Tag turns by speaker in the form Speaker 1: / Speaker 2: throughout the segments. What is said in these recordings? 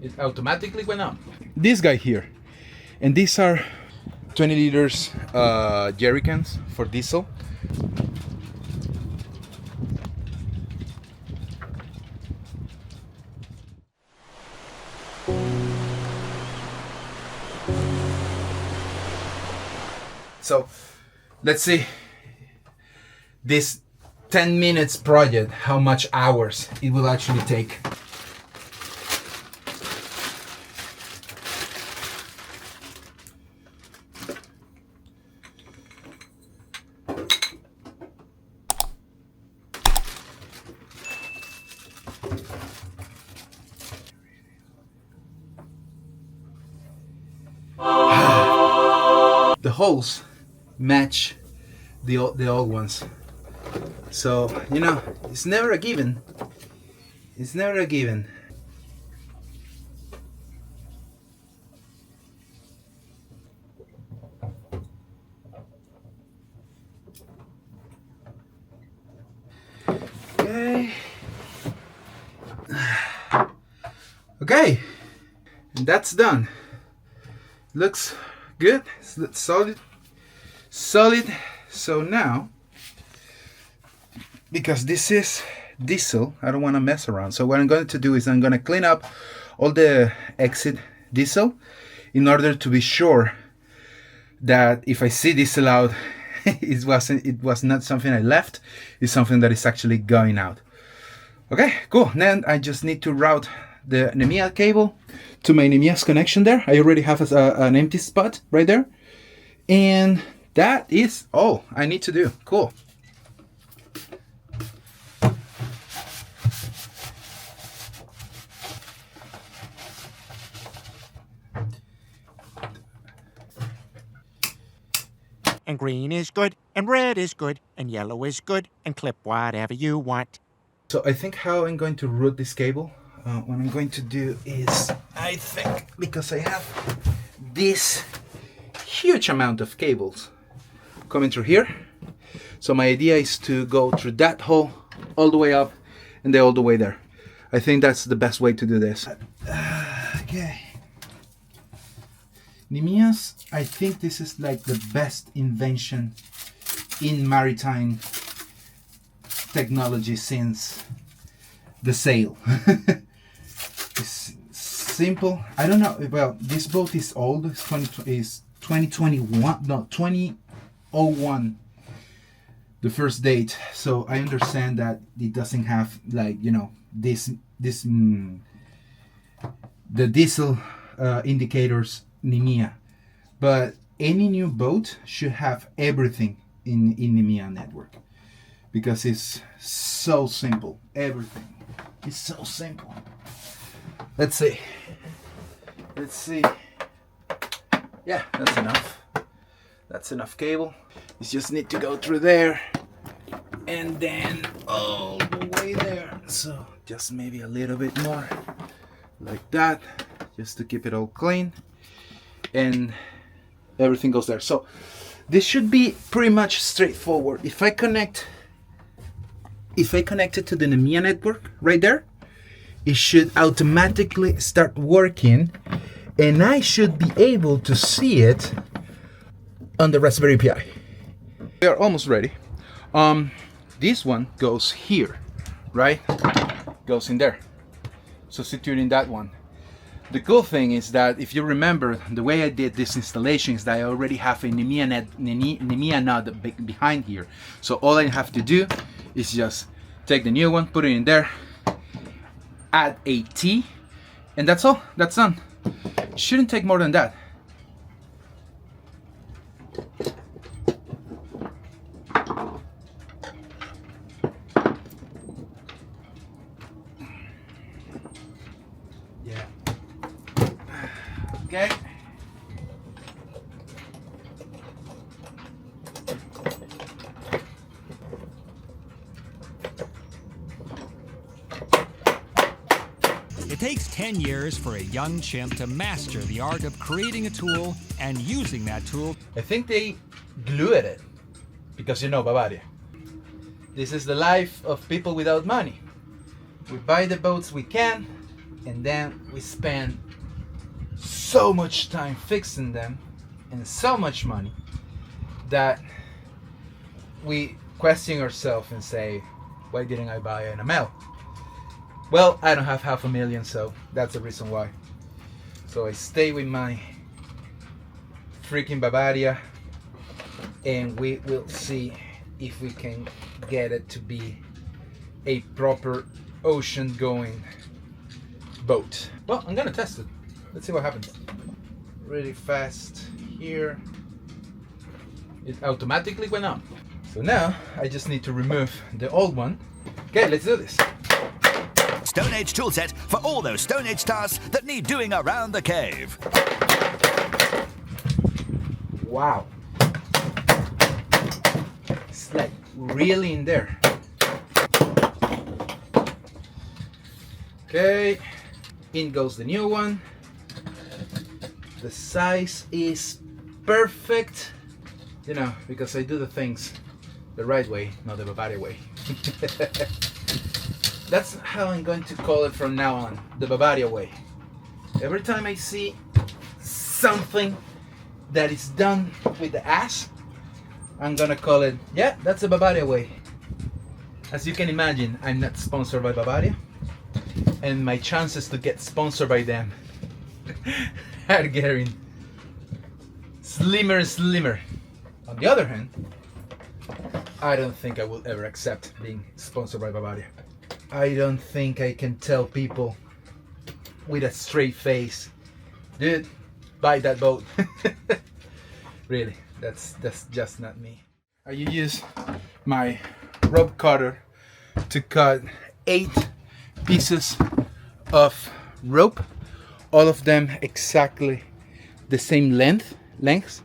Speaker 1: It automatically went up. This guy here, and these are 20 liters jerrycans for diesel. So let's see this 10 minutes project, how much hours it will actually take. The holes match the old ones, so you know it's never a given. It's never a given. Okay, and that's done. Looks good. It's solid. So now, because this is diesel, I don't want to mess around. So what I'm going to do is I'm going to clean up all the exit diesel in order to be sure that if I see diesel out, it was not something I left. It's something that is actually going out. Okay, cool. Then I just need to route the NMEA cable to my NMEA's connection there. I already have an empty spot right there. And that is all I need to do. Cool.
Speaker 2: And green is good, and red is good, and yellow is good, and clip whatever you want.
Speaker 1: So I think how I'm going to route this cable, what I'm going to do is, I think, because I have this huge amount of cables coming through here, so my idea is to go through that hole all the way up and then all the way there. I think that's the best way to do this. Okay. NMEA's, I think this is like the best invention in maritime technology since the sail. It's simple. I don't know. Well, this boat is old. It's 2021. No, 2001. The first date. So I understand that it doesn't have, like, you know, the diesel indicators NMEA, but any new boat should have everything in NMEA network, because it's so simple. Everything is so simple. Let's see. Yeah, that's enough. That's enough cable. You just need to go through there and then all the way there. So just maybe a little bit more like that, just to keep it all clean, and everything goes there. So this should be pretty much straightforward. If I connect it to the NMEA network right there, it should automatically start working, and I should be able to see it on the Raspberry Pi. We are almost ready. This one goes here, right? Goes in there, substituting that one. The cool thing is that if you remember, the way I did this installation is that I already have a NMEA node behind here. So all I have to do is just take the new one, put it in there, add a T, and that's all. That's done. Shouldn't take more than that. Yeah. Okay.
Speaker 3: It takes 10 years for a young chimp to master the art of creating a tool and using that tool.
Speaker 1: I think they glued it because, you know, Bavaria. This is the life of people without money. We buy the boats we can, and then we spend so much time fixing them and so much money that we question ourselves and say, why didn't I buy an ML? Well, I don't have $500,000, so that's the reason why. So I stay with my freaking Bavaria, and we will see if we can get it to be a proper ocean going boat. Well, I'm gonna test it. Let's see what happens. Really fast here. It automatically went up. So now I just need to remove the old one. Okay, let's do this.
Speaker 4: Stone Age toolset for all those Stone Age tasks that need doing around the cave.
Speaker 1: Wow. It's like really in there. Okay, in goes the new one. The size is perfect, you know, because I do the things the right way, not the Bavaria way. That's how I'm going to call it from now on, the Bavaria way. Every time I see something that is done with the ass, I'm gonna call it, yeah, that's the Bavaria way. As you can imagine, I'm not sponsored by Bavaria, and my chances to get sponsored by them are getting slimmer and slimmer. On the other hand, I don't think I will ever accept being sponsored by Bavaria. I don't think I can tell people with a straight face, dude, buy that boat. Really, that's just not me. I use my rope cutter to cut 8 pieces of rope, all of them exactly the same lengths,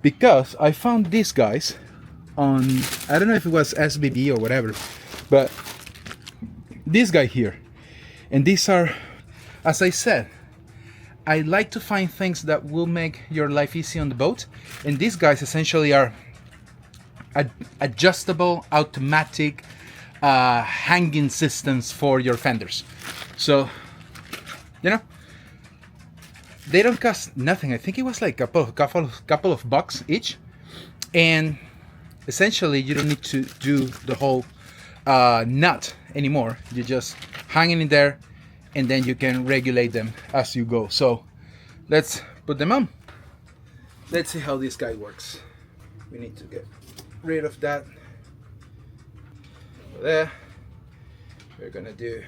Speaker 1: because I found these guys on, I don't know if it was SBB or whatever, but this guy here, and these are, as I said, I like to find things that will make your life easy on the boat, and these guys essentially are adjustable automatic hanging systems for your fenders. So, you know, they don't cost nothing. I think it was like a couple of bucks each, and essentially you don't need to do the whole nut anymore. You just hang it in there, and then you can regulate them as you go. So let's put them on. Let's see how this guy works. We need to get rid of that. There. We're gonna do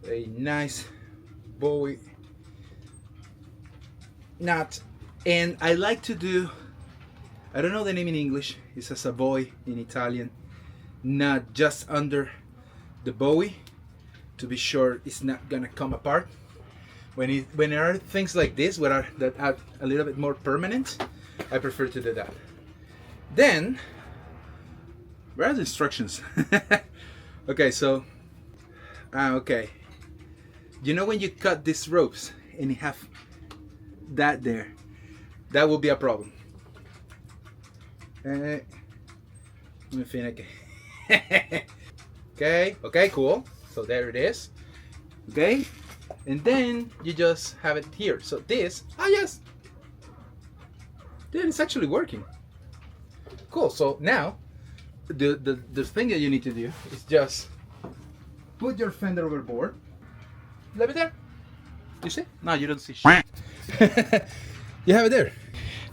Speaker 1: a nice bowie knot, and I like to do, I don't know the name in English, it says a boy in Italian, not just under the bowie, to be sure it's not gonna come apart. When there are things like this that are a little bit more permanent, I prefer to do that. Then, where are the instructions? Okay, so, okay. You know when you cut these ropes and you have that there, that will be a problem. Let me finish. Okay, cool. So there it is. Okay, and then you just have it here. So this, yes, dude, it's actually working. Cool. So now, the thing that you need to do is just put your fender overboard. Leave it there. You see? No, you don't see shit. You have it there.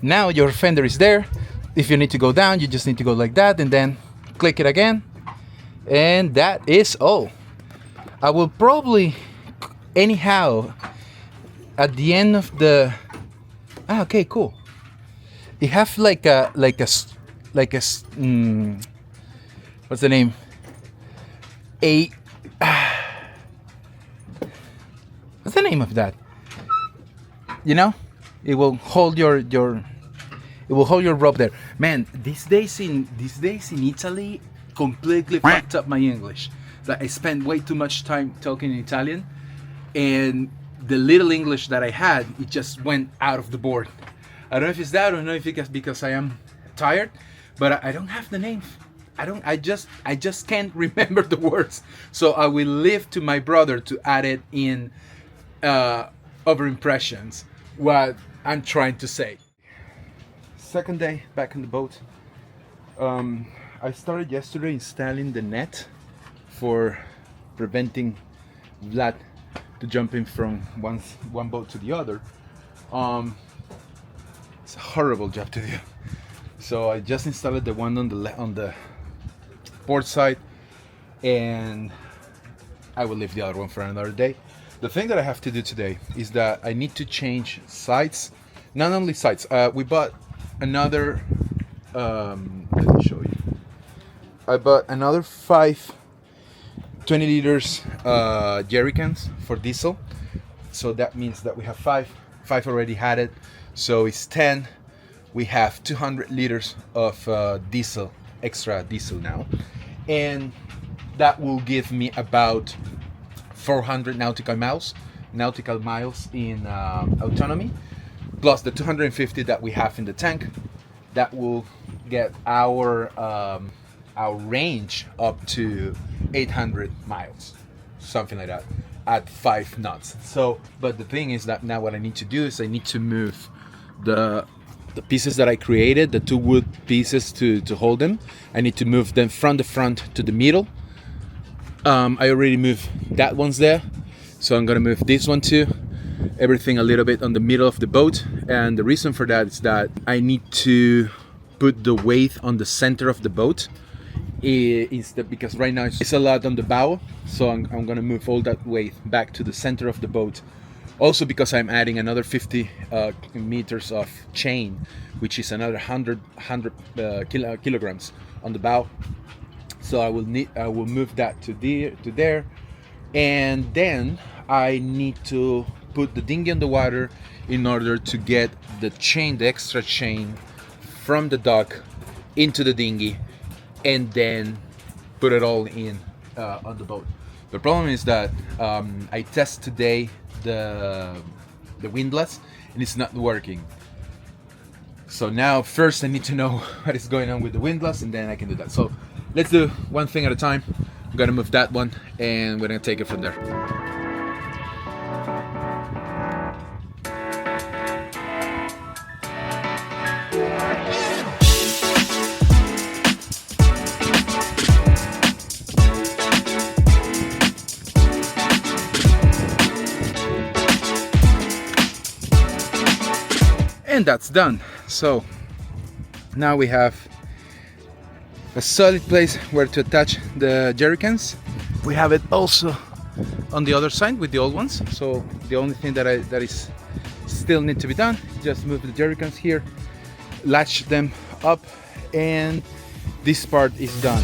Speaker 1: Now your fender is there. If you need to go down, you just need to go like that and then click it again. And that is all. I will probably, anyhow, at the end of the, okay, cool. You have like a what's the name? What's the name of that? You know, it will hold your rope there. Man, these days in Italy, completely fucked up my English. Like, I spent way too much time talking in Italian, and the little English that I had, it just went out of the board. I don't know if it's that, I don't know if it's because I am tired, but I don't have the name I just can't remember the words. So I will leave to my brother to add it in over impressions what I'm trying to say. Second day back in the boat. I started yesterday installing the net for preventing Vlad to jumping from one boat to the other. It's a horrible job to do. So I just installed the one on the port side, and I will leave the other one for another day. The thing that I have to do today is that I need to change sides. Not only sides. We bought another. Let me show you. I bought another 5 20 liters jerrycans for diesel. So that means that we have 5 already had it, so it's 10. We have 200 liters of diesel, extra diesel now, and that will give me about 400 nautical miles in autonomy, plus the 250 that we have in the tank. That will get our range up to 800 miles, something like that, at 5 knots. So, but the thing is that now what I need to do is I need to move the pieces that I created, the 2 wood pieces to hold them. I need to move them from the front to the middle. I already moved that one's there, so I'm gonna move this one too. Everything a little bit on the middle of the boat, and the reason for that is that I need to put the weight on the center of the boat. Because right now it's a lot on the bow, so I'm gonna move all that weight back to the center of the boat. Also because I'm adding another 50 meters of chain, which is another 100 kilograms on the bow. So I will move that to there, and then I need to put the dinghy on the water in order to get the extra chain from the dock into the dinghy, and then put it all in on the boat. The problem is that I test today the windlass, and it's not working. So now first I need to know what is going on with the windlass, and then I can do that. So let's do one thing at a time. I'm gonna move that one, and we're gonna take it from there. And that's done. So now we have a solid place where to attach the jerrycans. We have it also on the other side with the old ones. So the only thing that is still need to be done, just move the jerrycans here, latch them up, and this part is done.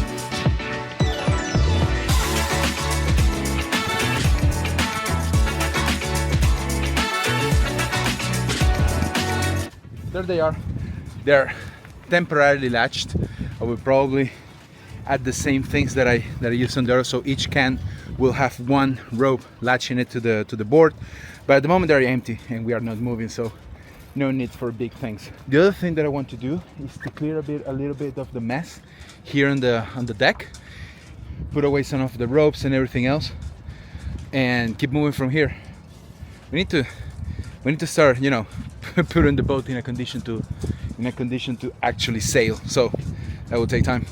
Speaker 1: There they are. They're temporarily latched. I will probably add the same things that I use on there. So each can will have one rope latching it to the board. But at the moment they're empty and we are not moving, so no need for big things. The other thing that I want to do is to clear a little bit of the mess here on the deck. Put away some of the ropes and everything else, and keep moving from here. We need to start, putting the boat in a condition to actually sail. So that will take time.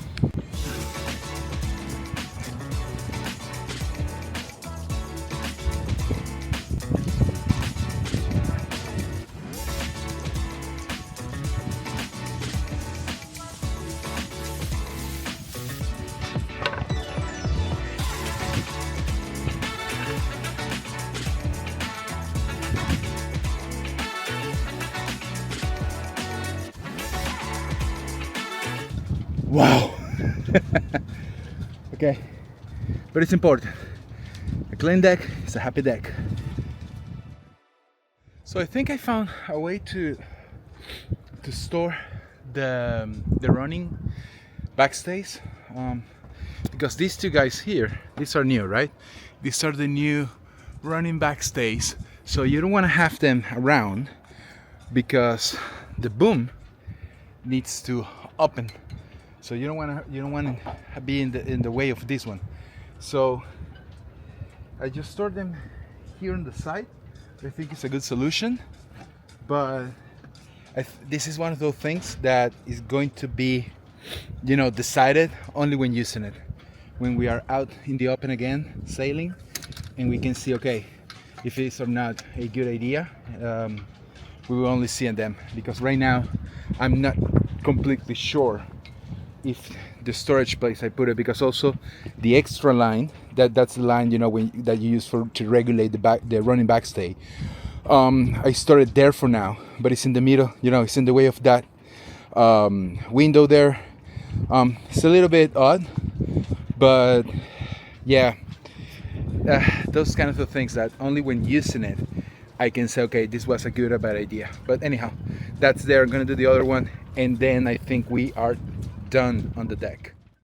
Speaker 1: Wow. Okay, but it's important. A clean deck is a happy deck. So I think I found a way to store the running backstays, because these two guys here, these are new, right? These are the new running backstays. So you don't want to have them around because the boom needs to open. So you don't want to be in the way of this one. So I just store them here on the side. I think it's a good solution, but this is one of those things that is going to be, you know, decided only when using it. When we are out in the open again, sailing, and we can see, okay, if it's or not a good idea. We will only see them, because right now I'm not completely sure if the storage place I put it, because also the extra line, that's the line, you know, that you use to regulate the running backstay. I store it there for now, but it's in the middle, you know, it's in the way of that window there. It's a little bit odd, but yeah, those kind of the things that only when using it I can say, okay, this was a good or bad idea. But anyhow, that's there. I'm gonna do the other one, and then I think we are done on the deck.